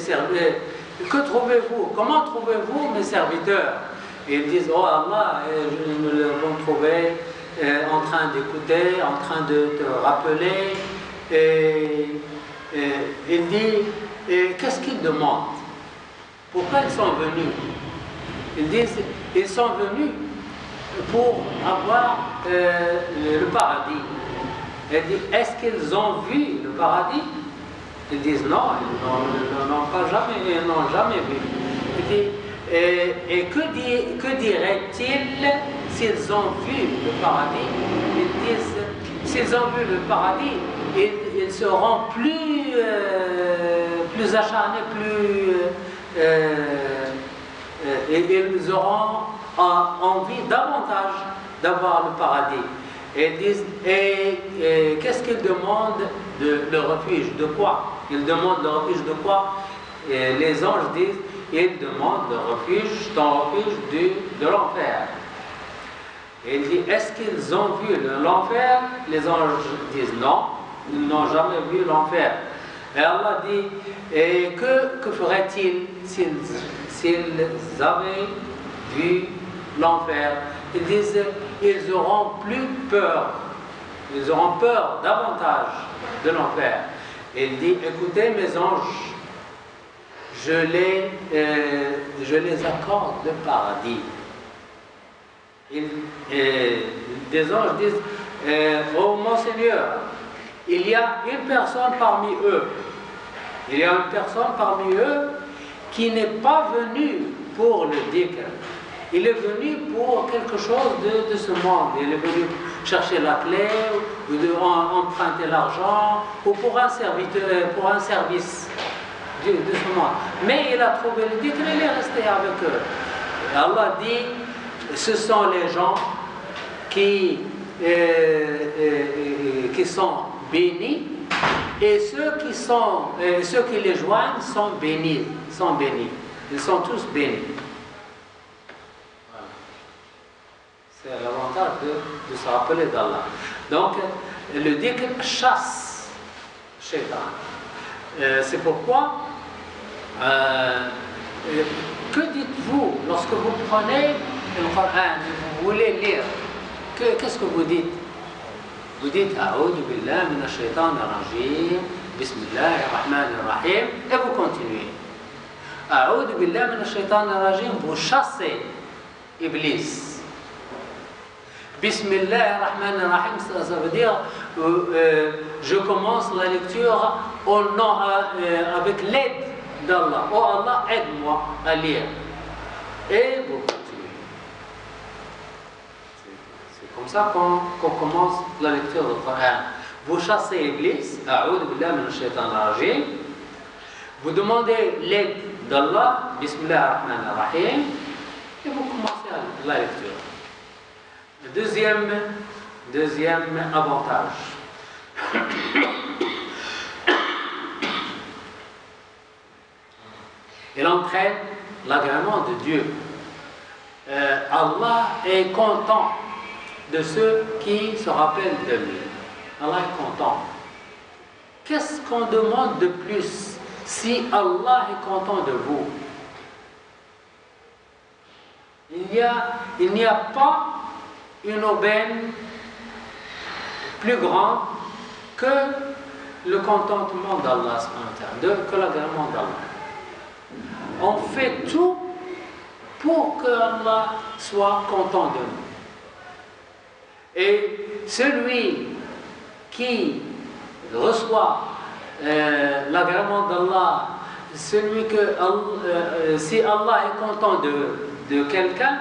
que trouvez-vous? Comment trouvez-vous mes serviteurs? Et ils disent, oh Allah, nous les avons trouvés en train d'écouter, en train de te rappeler. Et il dit, qu'est-ce qu'ils demandent? Pourquoi ils sont venus? Ils disent, ils sont venus pour avoir le paradis. Il dit, est-ce qu'ils ont vu le paradis? Ils disent non, ils n'ont jamais vu. Il dit, et que diraient-ils s'ils ont vu le paradis? Ils disent, s'ils ont vu le paradis, ils seront plus acharnés, et ils auront envie davantage d'avoir le paradis. Et ils disent, et qu'est-ce qu'ils demandent le refuge? De quoi? Ils demandent le refuge de quoi? Et les anges disent, ils demandent le refuge, ton refuge de l'enfer. Et il dit, est-ce qu'ils ont vu l'enfer? Les anges disent non, ils n'ont jamais vu l'enfer. Et Allah dit, et que feraient-ils s'ils avaient vu l'enfer? Ils disent, ils auront plus peur, ils auront peur davantage de l'enfer. Et il dit, écoutez mes anges, je les accorde le paradis. Des anges disent, oh mon Seigneur, il y a une personne parmi eux, il y a une personne parmi eux qui n'est pas venue pour le dhikr. Il est venu pour quelque chose de ce monde. Il est venu chercher la clé, ou emprunter l'argent, ou pour un service de ce monde. Mais il a trouvé le dhikr et il est resté avec eux. Et Allah dit, ce sont les gens qui sont bénis, et ceux qui les joignent sont bénis. Ils sont tous bénis. C'est l'avantage de se rappeler d'Allah. Donc, le dhikr chasse Shaitan. C'est pourquoi, que dites-vous lorsque vous prenez le Coran, vous voulez lire? Qu'est-ce que vous dites? Vous dites A'udhu billah minash shaitanir rajim, Bismillahir rahmanir rahim, et vous continuez. A'udhu billah minash shaitanir rajim, vous chassez Iblis. Bismillah ar-Rahman ar-Rahim, ça veut dire je commence la lecture au nom, avec l'aide d'Allah. Oh Allah, aide-moi à lire. Et vous continuez. C'est comme ça qu'on commence la lecture du Coran. Vous chassez Iblis, A'udhu billah minash shaitanir rajim. Vous demandez l'aide d'Allah, Bismillah ar-Rahman ar-Rahim, et vous commencez la lecture. Deuxième avantage. Il entraîne l'agrément de Dieu. Allah est content de ceux qui se rappellent de lui. Allah est content. Qu'est-ce qu'on demande de plus si Allah est content de vous? Il n'y a pas une aubaine plus grande que le contentement d'Allah, que l'agrément d'Allah. On fait tout pour que Allah soit content de nous. Et celui qui reçoit l'agrément d'Allah, si Allah est content de quelqu'un,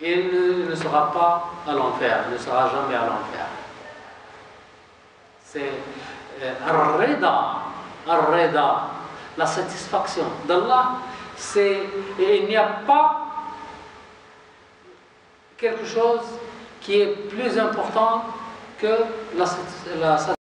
il ne sera pas à l'enfer, il ne sera jamais à l'enfer. C'est Ar-Rida, la satisfaction d'Allah. Il n'y a pas quelque chose qui est plus important que la satisfaction